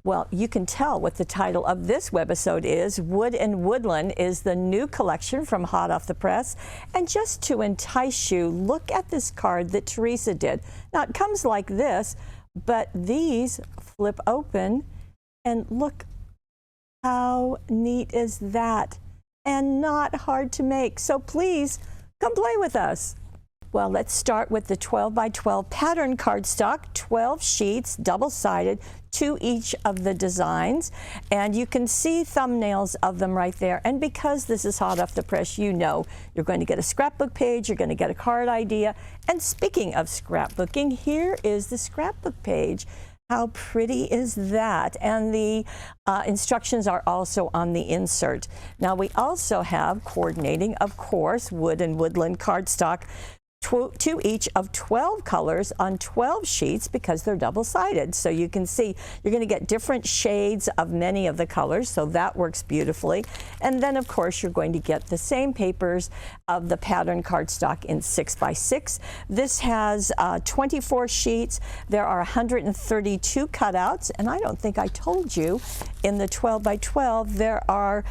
Well, you can tell what the title of this webisode is. Wood and Woodland is the new collection from hot off the press. And just to entice you, look at this card that Teresa did. Now, it comes like this, but these flip open, and look how neat is that, and not hard to make. So please, come play with us. Well, let's start with the 12 by 12 pattern cardstock, 12 sheets, double-sided, to each of the designs. And you can see thumbnails of them right there. And because this is hot off the press, you know you're going to get a scrapbook page, you're going to get a card idea. And speaking of scrapbooking, here is the scrapbook page. How pretty is that? And the instructions are also on the insert. Now, we also have coordinating, of course, Wood and Woodland cardstock, to each of 12 colors on 12 sheets because they're double-sided. So you can see you're going to get different shades of many of the colors, so that works beautifully. And then, of course, you're going to get the same papers of the pattern cardstock in 6 by 6. This has 24 sheets. There are 132 cutouts, and I don't think I told you, in the 12 by 12 there are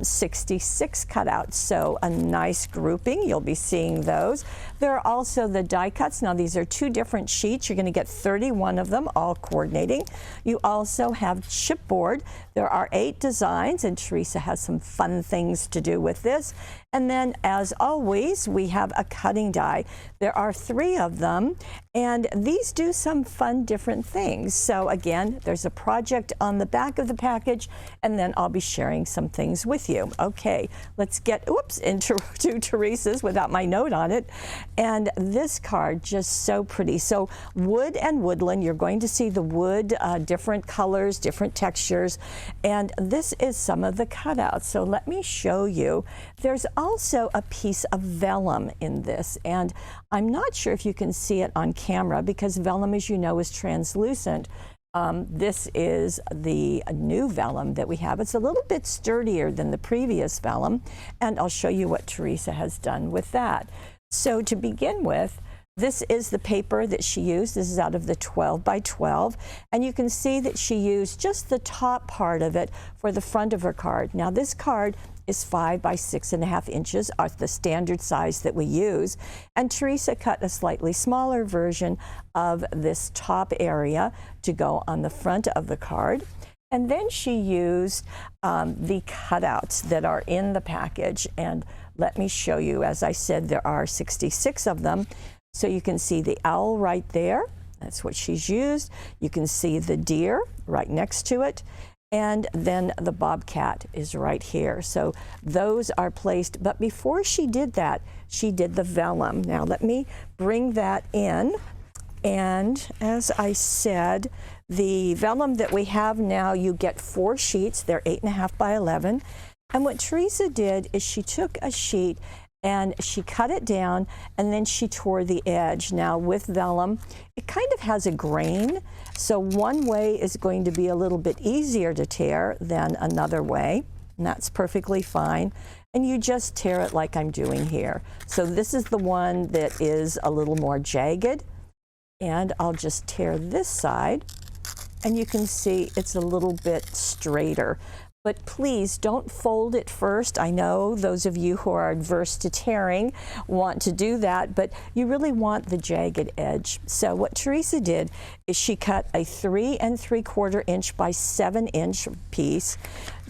66 cutouts, so a nice grouping. You'll be seeing those. There are also the die cuts. Now, these are 2 different sheets. You're going to get 31 of them, all coordinating. You also have chipboard. There are 8 designs, and Teresa has some fun things to do with this. And then, as always, we have a cutting die. There are 3 of them, and these do some fun different things. So again, there's a project on the back of the package, and then I'll be sharing some things with you. Okay, let's get into Teresa's without my note on it. And this card, just so pretty. So Wood and Woodland, you're going to see the wood, different colors, different textures, and this is some of the cutouts. So let me show you. There's also a piece of vellum in this, and I'm not sure if you can see it on camera because vellum, as you know, is translucent. This is the new vellum that we have. It's a little bit sturdier than the previous vellum, and I'll show you what Teresa has done with that. So to begin with, this is the paper that she used. This is out of the 12 by 12, and you can see that she used just the top part of it for the front of her card. Now, this card is 5 by 6.5 inches, are the standard size that we use. And Teresa cut a slightly smaller version of this top area to go on the front of the card. And then she used the cutouts that are in the package. And let me show you, as I said, there are 66 of them. So you can see the owl right there. That's what she's used. You can see the deer right next to it. And then the bobcat is right here. So those are placed. But before she did that, she did the vellum. Now let me bring that in. And as I said, the vellum that we have now, you get 4 sheets. They're 8.5 by 11. And what Teresa did is she took a sheet and she cut it down, and then she tore the edge. Now, with vellum, it kind of has a grain, so one way is going to be a little bit easier to tear than another way, and that's perfectly fine. And you just tear it like I'm doing here. So this is the one that is a little more jagged, and I'll just tear this side, and you can see it's a little bit straighter. But please don't fold it first. I know those of you who are adverse to tearing want to do that, but you really want the jagged edge. So what Teresa did is she cut a 3 3/4 inch by 7 inch piece,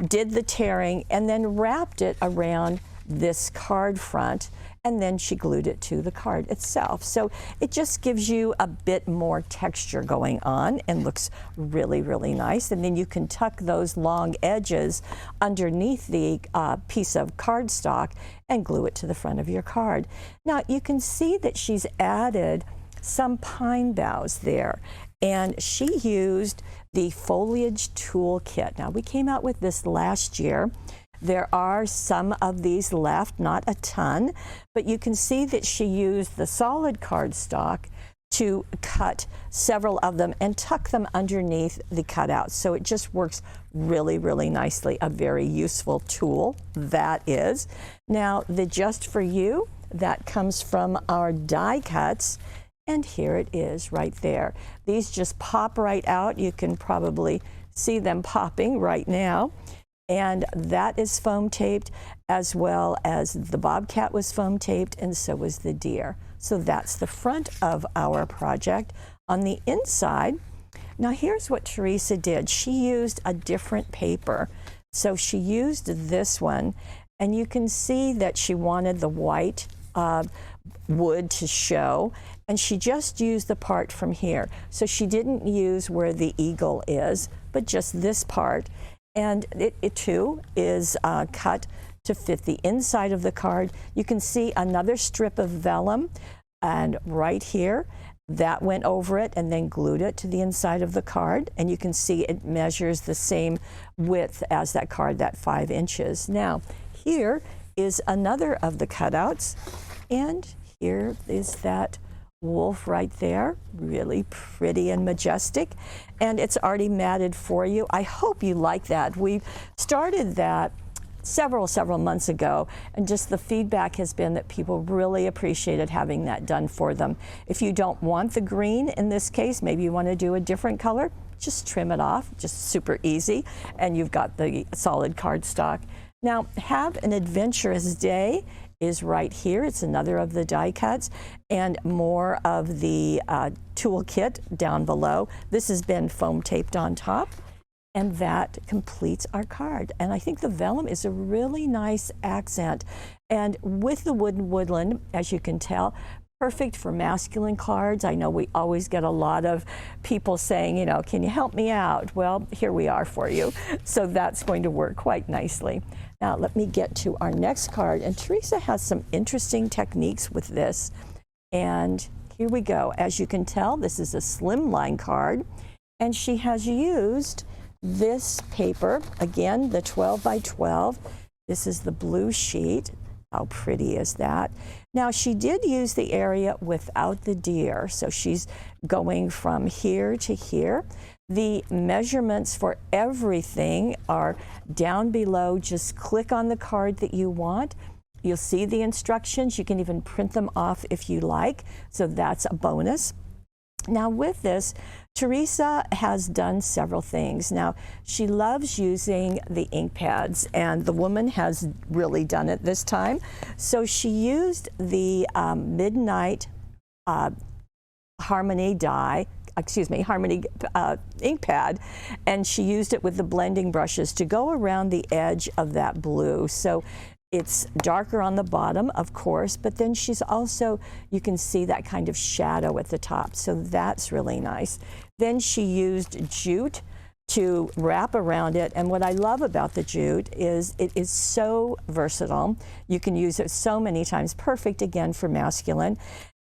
did the tearing, and then wrapped it around this card front, and then she glued it to the card itself. So it just gives you a bit more texture going on and looks really, really nice. And then you can tuck those long edges underneath the piece of cardstock and glue it to the front of your card. Now you can see that she's added some pine boughs there, and she used the foliage toolkit. Now we came out with this last year. There are some of these left, not a ton, but you can see that she used the solid cardstock to cut several of them and tuck them underneath the cutouts. So it just works really, really nicely. A very useful tool, that is. Now, the Just For You, that comes from our die cuts. And here it is right there. These just pop right out. You can probably see them popping right now. And that is foam taped, as well as the bobcat was foam taped, and so was the deer. So that's the front of our project. On the inside, now here's what Teresa did. She used a different paper. So she used this one, and you can see that she wanted the white wood to show, and she just used the part from here. So she didn't use where the eagle is, but just this part. And it too is cut to fit the inside of the card. You can see another strip of vellum, and right here, that went over it and then glued it to the inside of the card. And you can see it measures the same width as that card, that 5 inches. Now, here is another of the cutouts, and here is that wolf right there, really pretty and majestic, and it's already matted for you. I hope you like that. We started that several months ago, and just the feedback has been that people really appreciated having that done for them. If you don't want the green in this case, maybe you want to do a different color, just trim it off, just super easy, and you've got the solid cardstock. Now, Have an Adventurous Day is right here. It's another of the die cuts, and more of the toolkit down below. This has been foam taped on top, and that completes our card. And I think the vellum is a really nice accent. And with the Woodland, as you can tell, perfect for masculine cards. I know we always get a lot of people saying, you know, can you help me out? Well, here we are for you. So that's going to work quite nicely. Now let me get to our next card, and Teresa has some interesting techniques with this. And here we go. As you can tell, this is a slimline card, and she has used this paper, again, the 12 by 12. This is the blue sheet. How pretty is that? Now, she did use the area without the deer, so she's going from here to here. The measurements for everything are down below. Just click on the card that you want. You'll see the instructions. You can even print them off if you like, so that's a bonus. Now with this, Teresa has done several things. Now, she loves using the ink pads, and the woman has really done it this time. So she used the Midnight Harmony ink pad, and she used it with the blending brushes to go around the edge of that blue. So it's darker on the bottom, of course, but then she's also, you can see that kind of shadow at the top, so that's really nice. Then she used jute to wrap around it, and what I love about the jute is it is so versatile. You can use it so many times, perfect again for masculine.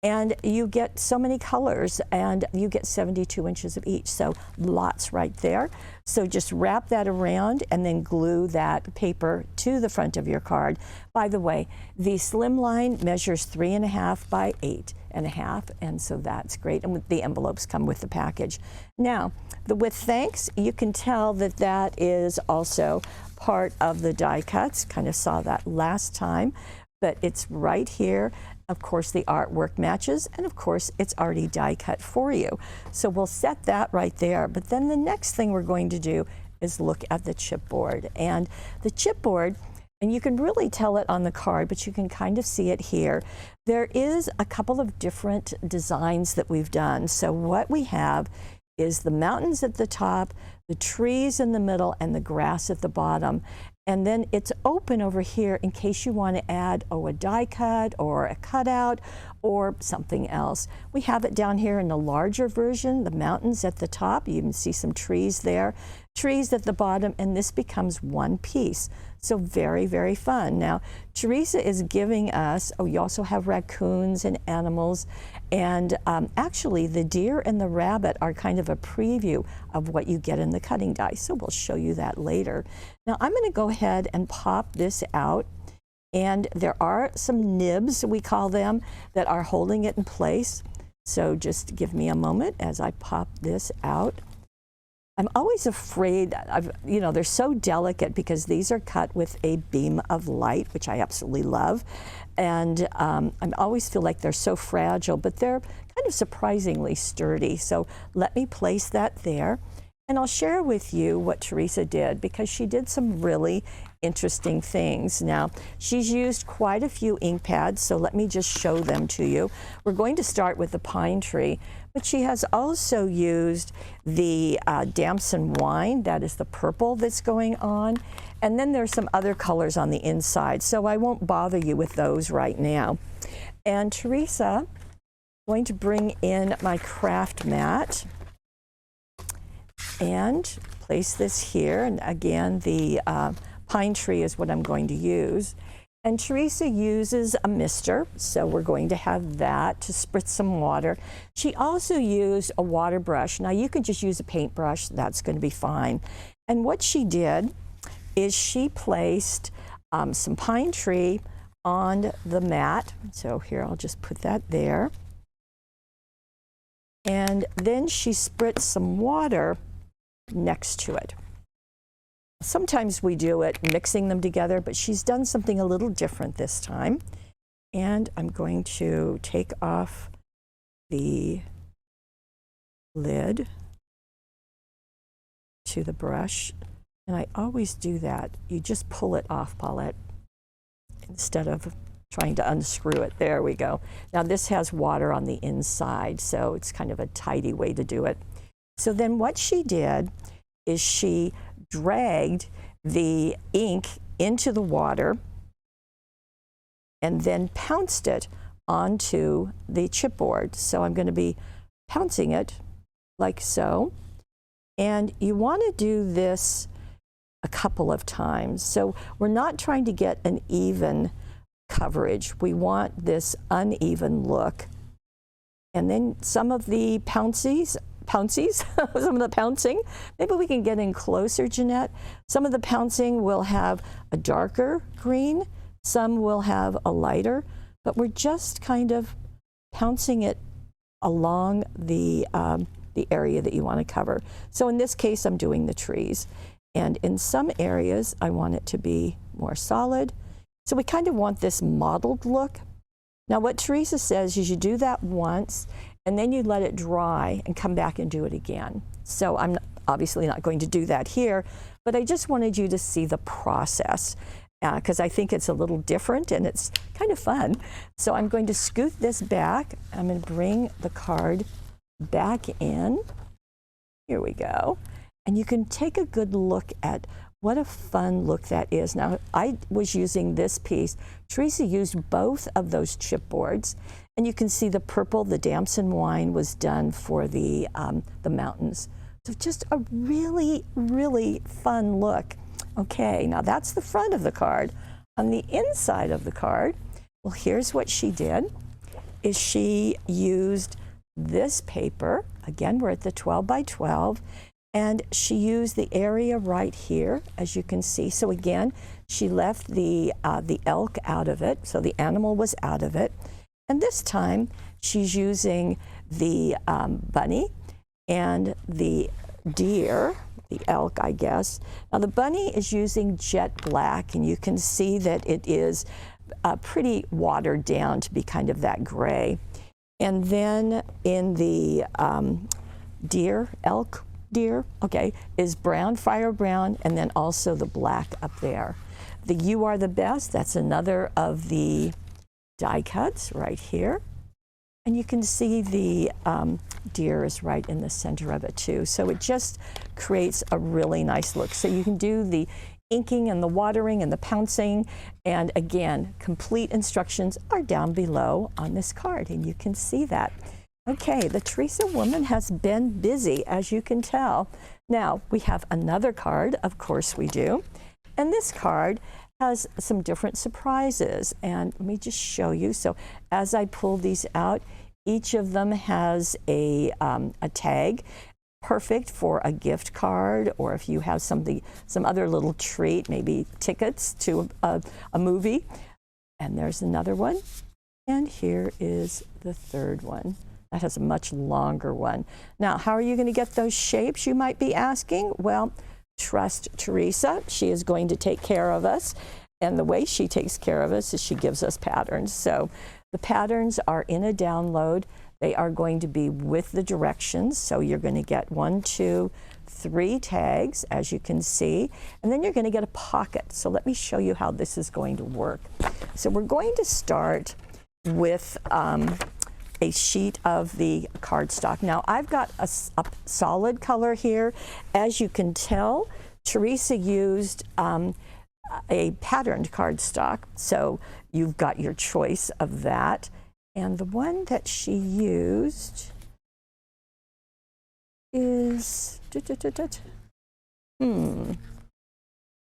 And you get so many colors, and you get 72 inches of each, so lots right there. So just wrap that around and then glue that paper to the front of your card. By the way, the slimline measures 3.5 by 8.5, and so that's great. And the envelopes come with the package. Now, with thanks, you can tell that that is also part of the die cuts. Kind of saw that last time, but it's right here. Of course, the artwork matches, and of course, it's already die cut for you. So we'll set that right there. But then the next thing we're going to do is look at the chipboard. And the chipboard, and you can really tell it on the card, but you can kind of see it here. There is a couple of different designs that we've done. So what we have is the mountains at the top, the trees in the middle, and the grass at the bottom. And then it's open over here in case you want to add, a die cut or a cutout or something else. We have it down here in the larger version, the mountains at the top. You can see some trees there, trees at the bottom, and this becomes one piece. So very, very fun. Now, Teresa is giving us, you also have raccoons and animals, and actually the deer and the rabbit are kind of a preview of what you get in the cutting die. So we'll show you that later. Now I'm going to go ahead and pop this out, and there are some nibs, we call them, that are holding it in place. So just give me a moment as I pop this out. I'm always afraid they're so delicate because these are cut with a beam of light, which I absolutely love. And I always feel like they're so fragile, but they're kind of surprisingly sturdy. So let me place that there. And I'll share with you what Teresa did, because she did some really interesting things. Now, she's used quite a few ink pads, so let me just show them to you. We're going to start with the pine tree, but she has also used the damson wine. That is the purple that's going on. And then there's some other colors on the inside, so I won't bother you with those right now. And Teresa, I'm going to bring in my craft mat and place this here. And again, the pine tree is what I'm going to use. And Teresa uses a mister, so we're going to have that to spritz some water. She also used a water brush. Now, you could just use a paintbrush, that's going to be fine. And what she did is she placed some pine tree on the mat. So here, I'll just put that there. And then she spritzed some water next to it. Sometimes we do it mixing them together, but she's done something a little different this time. And I'm going to take off the lid to the brush. And I always do that. You just pull it off, Paulette, instead of trying to unscrew it. There we go. Now this has water on the inside, so it's kind of a tidy way to do it. So then what she did is she dragged the ink into the water and then pounced it onto the chipboard. So I'm going to be pouncing it like so. And you want to do this a couple of times. So we're not trying to get an even coverage. We want this uneven look. And then some of the pouncies, some of the pouncing, maybe we can get in closer, Jeanette. Some of the pouncing will have a darker green, some will have a lighter, but we're just kind of pouncing it along the area that you want to cover. So in this case, I'm doing the trees. And in some areas, I want it to be more solid. So we kind of want this mottled look. Now what Teresa says is you do that once, and then you let it dry and come back and do it again. So I'm obviously not going to do that here, but I just wanted you to see the process because I think it's a little different and it's kind of fun. So I'm going to scoot this back. I'm going to bring the card back in. Here we go. And you can take a good look at what a fun look that is. Now, I was using this piece. Teresa used both of those chipboards. And you can see the purple, the damson wine was done for the mountains. So just a really, really fun look. Okay, now that's the front of the card. On the inside of the card, well, here's what she did, is she used this paper. Again, we're at the 12 by 12. And she used the area right here, as you can see. So again, she left the elk out of it, so the animal was out of it. And this time, she's using the bunny and the deer, the elk, I guess. Now the bunny is using jet black, and you can see that it is pretty watered down to be kind of that gray. And then in the deer, okay, is brown, fire brown, and then also the black up there. The You Are the Best, that's another of the die cuts right here. And you can see the deer is right in the center of it too. So it just creates a really nice look. So you can do the inking and the watering and the pouncing. And again, complete instructions are down below on this card, and you can see that. Okay, the Teresa woman has been busy, as you can tell. Now, we have another card, of course we do. And this card has some different surprises. And let me just show you. So as I pull these out, each of them has a tag, perfect for a gift card, or if you have some other little treat, maybe tickets to a movie. And there's another one. And here is the third one. That has a much longer one. Now, how are you going to get those shapes, you might be asking? Well, trust Teresa. She is going to take care of us. And the way she takes care of us is she gives us patterns. So the patterns are in a download. They are going to be with the directions. So you're going to get 1, 2, 3 tags, as you can see, and then you're going to get a pocket. So let me show you how this is going to work. So we're going to start with a sheet of the cardstock. Now I've got a solid color here. As you can tell, Teresa used a patterned cardstock, so you've got your choice of that. And the one that she used is,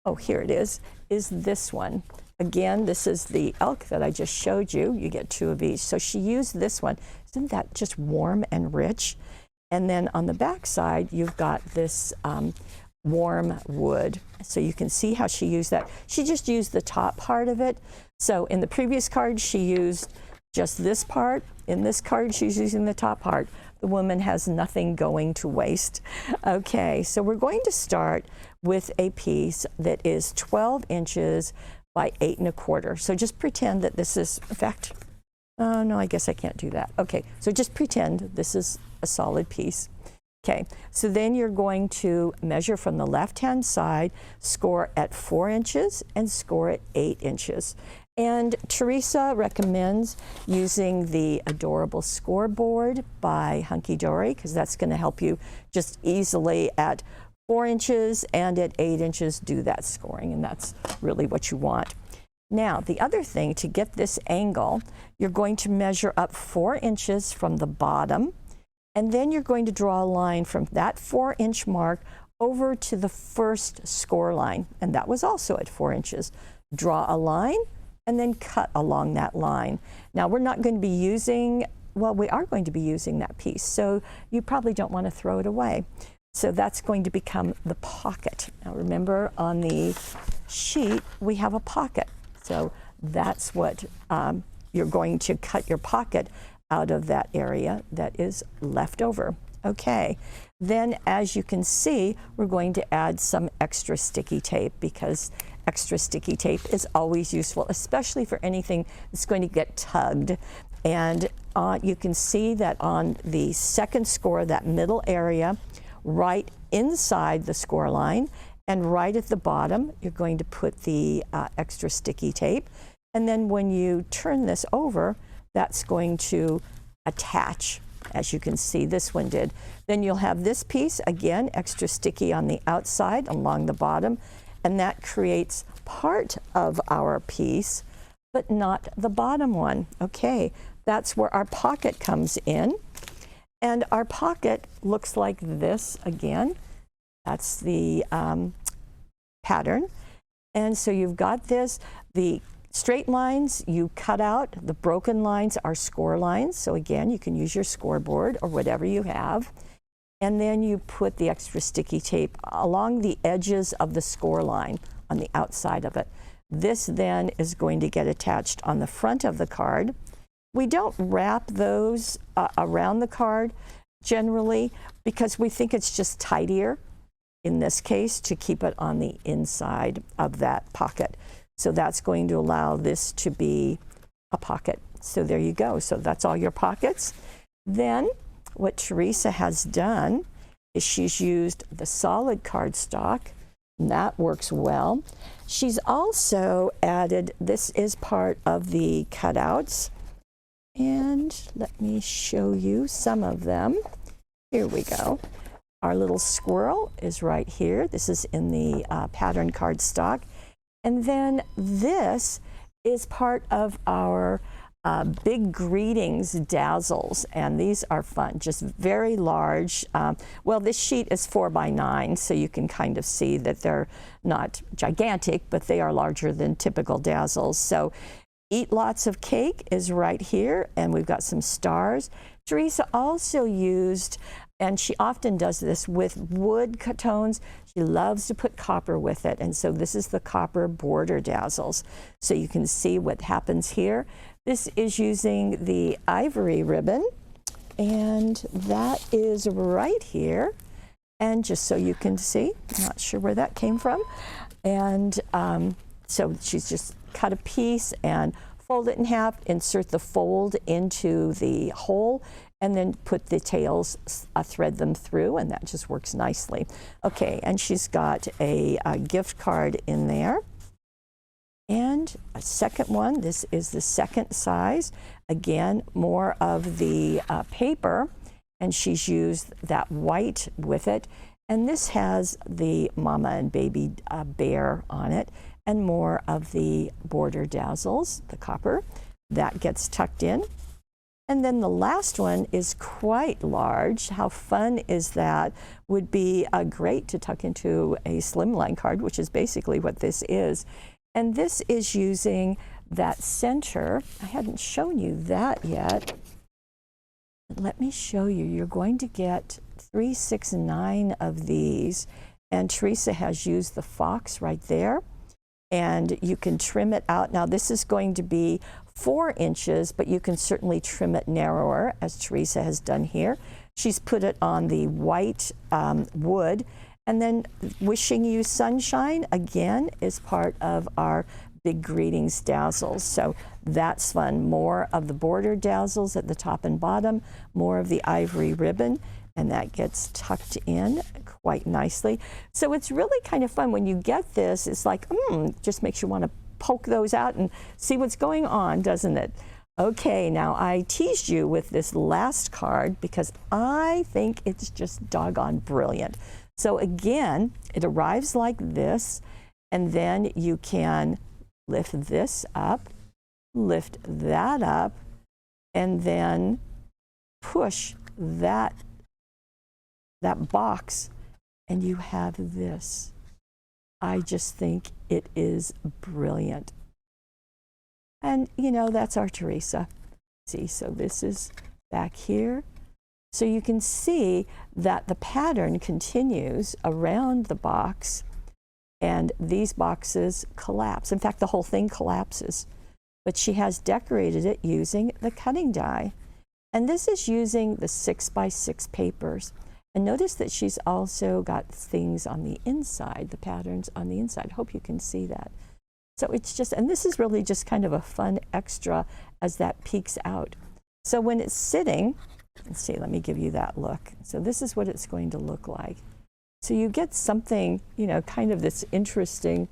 oh, here it is this one. Again, this is the elk that I just showed you. You get 2 of each. So she used this one. Isn't that just warm and rich? And then on the back side, you've got this warm wood. So you can see how she used that. She just used the top part of it. So in the previous card, she used just this part. In this card, she's using the top part. The woman has nothing going to waste. Okay, so we're going to start with a piece that is 12 inches by 8 1/4. So just pretend that this is, in fact, oh no, I guess I can't do that. Okay, so just pretend this is a solid piece. Okay, so then you're going to measure from the left-hand side, score at 4 inches and score at 8 inches. And Teresa recommends using the adorable scoreboard by Hunky Dory, because that's going to help you just easily at 4 inches and at 8 inches do that scoring, and that's really what you want. Now, the other thing, to get this angle, you're going to measure up 4 inches from the bottom, and then you're going to draw a line from that 4-inch mark over to the first score line, and that was also at 4 inches. Draw a line and then cut along that line. Now, we're not going to be using, well, we are going to be using that piece, so you probably don't want to throw it away. So that's going to become the pocket. Now remember, on the sheet we have a pocket. So that's what you're going to cut your pocket out of, that area that is left over. Okay, then as you can see, we're going to add some extra sticky tape, because extra sticky tape is always useful, especially for anything that's going to get tugged. And you can see that on the second score, that middle area, right inside the score line and right at the bottom, you're going to put the extra sticky tape. And then when you turn this over, that's going to attach, as you can see this one did. Then you'll have this piece, again, extra sticky on the outside along the bottom, and that creates part of our piece, but not the bottom one. Okay, that's where our pocket comes in. And our pocket looks like this again. That's the pattern. And so you've got this, the straight lines you cut out, the broken lines are score lines. So again, you can use your scoreboard or whatever you have. And then you put the extra sticky tape along the edges of the score line on the outside of it. This then is going to get attached on the front of the card. We don't wrap those around the card generally, because we think it's just tidier in this case to keep it on the inside of that pocket. So that's going to allow this to be a pocket. So there you go. So that's all your pockets. Then what Teresa has done is she's used the solid cardstock, and that works well. She's also added, this is part of the cutouts, and let me show you some of them. Here we go. Our little squirrel is right here. This is in the pattern cardstock. And then this is part of our big greetings dazzles, and these are fun, just very large. Well, this sheet is 4 by 9, so you can kind of see that they're not gigantic, but they are larger than typical dazzles. So Eat Lots of Cake is right here, and we've got some stars. Teresa also used, and she often does this with wood tones, she loves to put copper with it, and so this is the copper border dazzles. So you can see what happens here. This is using the ivory ribbon, and that is right here. And just so you can see, I'm not sure where that came from. And so she's just cut a piece and fold it in half, insert the fold into the hole, and then put the tails, thread them through, and that just works nicely. Okay, and she's got a gift card in there. And a second one, this is the second size. Again, more of the paper, and she's used that white with it. And this has the mama and baby bear on it, and more of the border dazzles, the copper, that gets tucked in. And then the last one is quite large. How fun is that? Would be great to tuck into a slimline card, which is basically what this is. And this is using that center. I hadn't shown you that yet. Let me show you. You're going to get 3, 6, 9 of these. And Teresa has used the fox right there. And you can trim it out. Now this is going to be 4 inches, but you can certainly trim it narrower, as Teresa has done here. She's put it on the white wood. And then Wishing You Sunshine, again, is part of our Big Greetings dazzles. So that's fun. More of the border dazzles at the top and bottom, more of the ivory ribbon, and that gets tucked in quite nicely. So it's really kind of fun when you get this. It's like, just makes you want to poke those out and see what's going on, doesn't it? Okay, now I teased you with this last card because I think it's just doggone brilliant. So again, it arrives like this, and then you can lift this up, lift that up, and then push that box, and you have this. I just think it is brilliant. And you know, that's our Teresa. See, so this is back here. So you can see that the pattern continues around the box, and these boxes collapse. In fact, the whole thing collapses. But she has decorated it using the cutting die. And this is using the 6x6 papers. And notice that she's also got things on the inside, the patterns on the inside. Hope you can see that. So it's just, and this is really just kind of a fun extra as that peeks out. So when it's sitting, let's see, let me give you that look. So this is what it's going to look like. So you get something, you know, kind of this interesting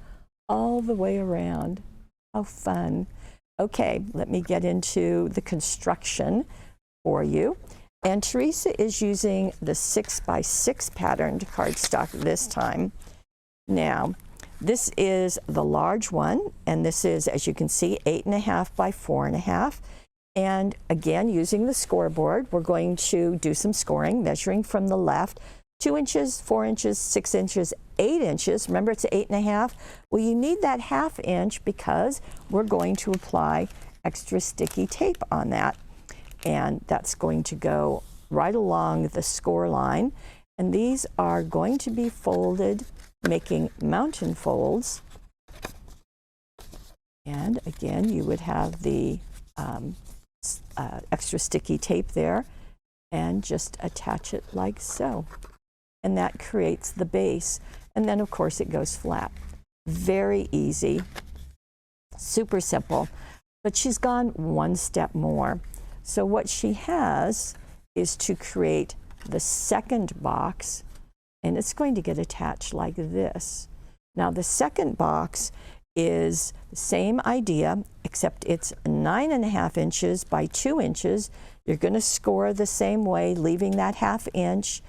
all the way around. How fun. Okay, let me get into the construction for you. And Teresa is using the 6x6 patterned cardstock this time. Now, this is the large one, and this is, as you can see, 8.5 by 4.5. And again, using the scoreboard, we're going to do some scoring, measuring from the left, 2 inches, 4 inches, 6 inches, 8 inches. Remember, it's 8.5. Well, you need that 1/2 inch because we're going to apply extra sticky tape on that. And that's going to go right along the score line. And these are going to be folded, making mountain folds. And again, you would have the extra sticky tape there, and just attach it like so. And that creates the base. And then, of course, it goes flat. Very easy, super simple. But she's gone one step more. So what she has is to create the second box, and it's going to get attached like this. Now, the second box is the same idea, except it's 9.5 inches by 2 inches. You're going to score the same way, leaving that 1/2 inch.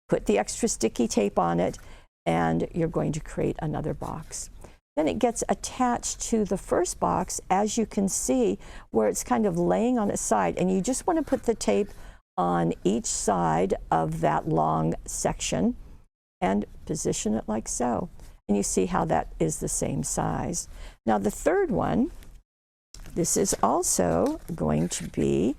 Put the extra sticky tape on it, and you're going to create another box. Then it gets attached to the first box, as you can see, where it's kind of laying on its side, and you just want to put the tape on each side of that long section and position it like so. And you see how that is the same size. Now the third one, this is also going to be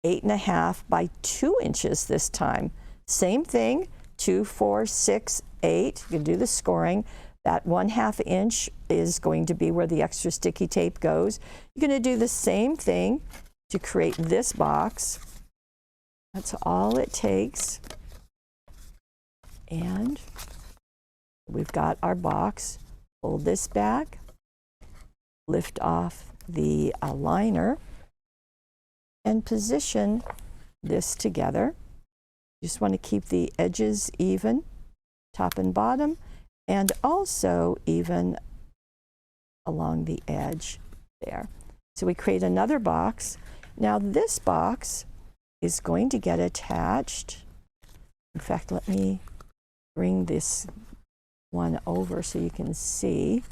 8.5 by 2 inches this time. Same thing, 2, 4, 6, 8. You can do the scoring. That 1/2 inch is going to be where the extra sticky tape goes. You're going to do the same thing to create this box. That's all it takes. And we've got our box. Fold this back, lift off the liner, and position this together. You just want to keep the edges even, top and bottom, and also even along the edge there. So we create another box. Now this box is going to get attached. In fact, let me bring this one over so you can see.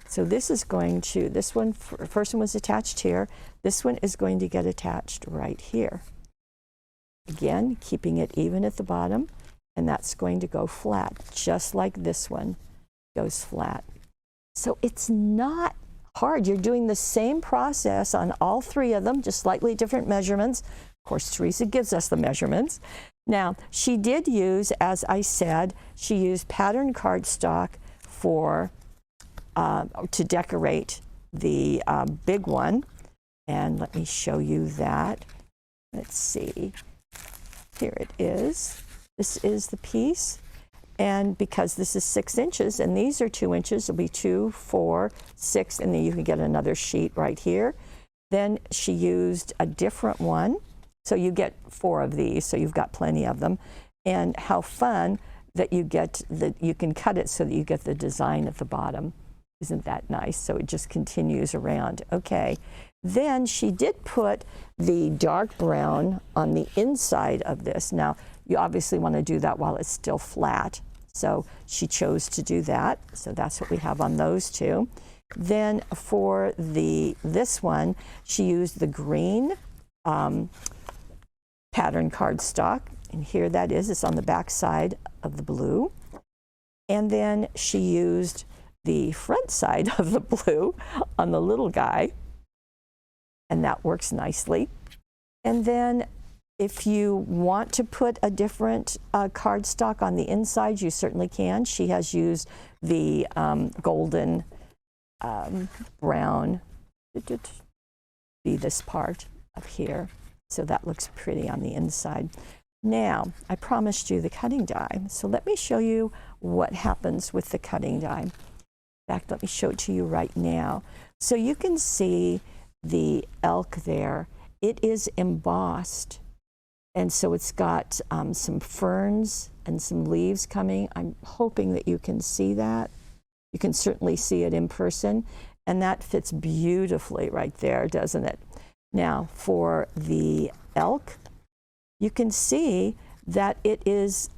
So this is going to, this one, first one was attached here. This one is going to get attached right here. Again, keeping it even at the bottom, and that's going to go flat, just like this one goes flat. So it's not hard. You're doing the same process on all three of them, just slightly different measurements. Of course, Teresa gives us the measurements. Now, she did use, as I said, she used pattern cardstock for to decorate the big one. And let me show you that. Let's see. Here it is. This is the piece. And because this is 6 inches and these are 2 inches, it'll be 2, 4, 6, and then you can get another sheet right here. Then she used a different one. So you get 4 of these, so you've got plenty of them. And how fun that you get that you can cut it so that you get the design at the bottom. Isn't that nice? So it just continues around. Okay. Then she did put the dark brown on the inside of this. Now, you obviously want to do that while it's still flat. So she chose to do that. So that's what we have on those two. Then for this one, she used the green pattern cardstock. And here that is. It's on the back side of the blue. And then she used the front side of the blue on the little guy. And that works nicely. And then if you want to put a different cardstock on the inside, you certainly can. She has used the golden brown, be this part up here. So that looks pretty on the inside. Now, I promised you the cutting die. So let me show you what happens with the cutting die. In fact, let me show it to you right now. So you can see the elk there. It is embossed. And so it's got some ferns and some leaves coming. I'm hoping that you can see that. You can certainly see it in person. And that fits beautifully right there, doesn't it? Now, for the elk, you can see that it is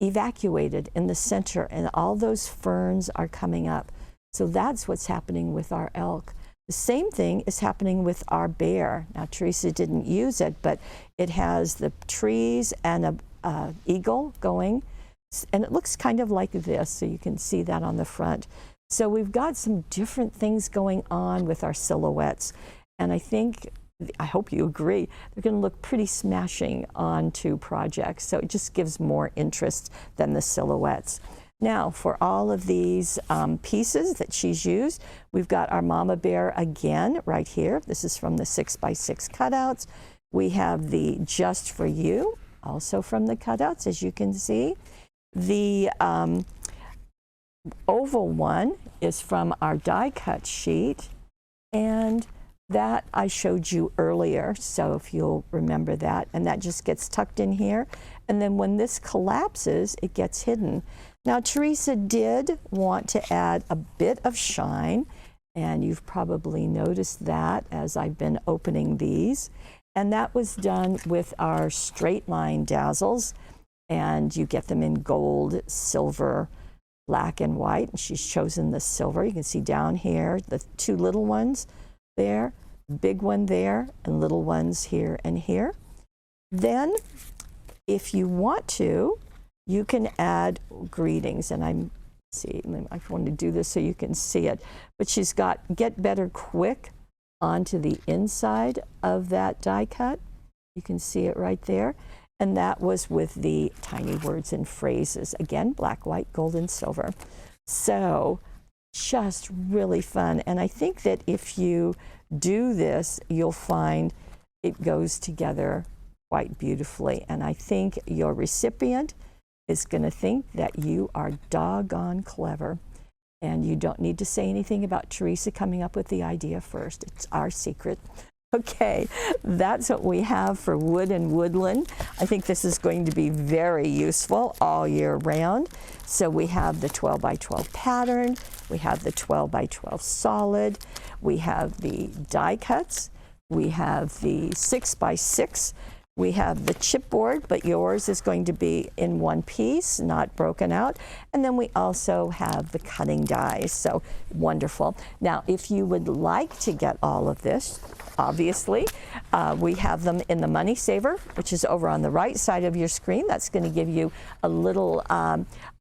evacuated in the center and all those ferns are coming up. So that's what's happening with our elk. The same thing is happening with our bear. Now, Teresa didn't use it, but it has the trees and a eagle going, and it looks kind of like this, so you can see that on the front. So we've got some different things going on with our silhouettes, and I hope you agree, they're going to look pretty smashing onto projects, so it just gives more interest than the silhouettes. Now, for all of these pieces that she's used, we've got our mama bear again right here. This is from the 6x6 cutouts. We have the Just For You, also from the cutouts, as you can see. The oval one is from our die cut sheet, and that I showed you earlier, so if you'll remember that, and that just gets tucked in here. And then when this collapses, it gets hidden. Now, Teresa did want to add a bit of shine, and you've probably noticed that as I've been opening these. And that was done with our straight line dazzles, and you get them in gold, silver, black, and white. And she's chosen the silver. You can see down here the 2 little ones there, big one there, and little ones here and here. Then, if you want to, you can add greetings, and I want to do this so you can see it, but she's got Get Better Quick onto the inside of that die cut. You can see it right there, and that was with the tiny words and phrases. Again, black, white, gold, and silver. So just really fun, and I think that if you do this, you'll find it goes together quite beautifully, and I think your recipient is going to think that you are doggone clever, and you don't need to say anything about Teresa coming up with the idea first. It's our secret. Okay, that's what we have for Wood and Woodland. I think this is going to be very useful all year round. So we have the 12 by 12 pattern, we have the 12 by 12 solid, we have the die cuts, we have the 6 by 6, we have the chipboard, but yours is going to be in one piece, not broken out. And then we also have the cutting dies, so wonderful. Now, if you would like to get all of this, obviously, we have them in the Money Saver, which is over on the right side of your screen. That's going to give you a little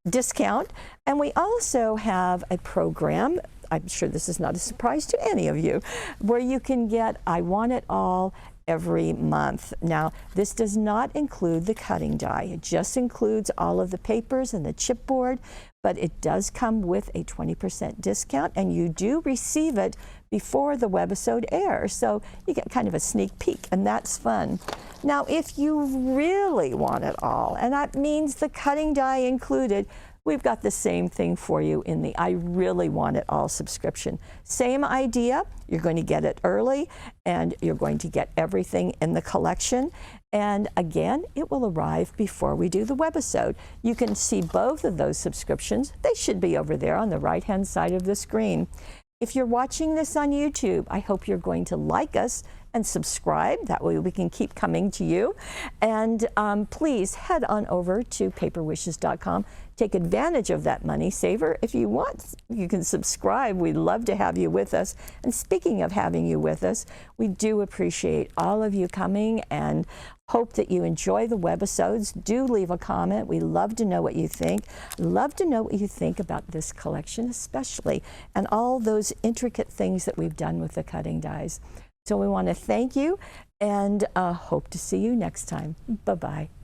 discount. And we also have a program, I'm sure this is not a surprise to any of you, where you can get I Want It All every month. Now, this does not include the cutting die. It just includes all of the papers and the chipboard, but it does come with a 20% discount, and you do receive it before the webisode airs, so you get kind of a sneak peek, and that's fun. Now, if you really want it all, and that means the cutting die included, we've got the same thing for you in the I Really Want It All subscription. Same idea, you're going to get it early and you're going to get everything in the collection. And again, it will arrive before we do the webisode. You can see both of those subscriptions. They should be over there on the right-hand side of the screen. If you're watching this on YouTube, I hope you're going to like us and subscribe. That way we can keep coming to you. And please head on over to paperwishes.com. Take advantage of that Money Saver. If you want, you can subscribe. We'd love to have you with us. And speaking of having you with us, we do appreciate all of you coming and hope that you enjoy the webisodes. Do leave a comment. We love to know what you think. Love to know what you think about this collection especially, and all those intricate things that we've done with the cutting dies. So we want to thank you and hope to see you next time. Bye-bye.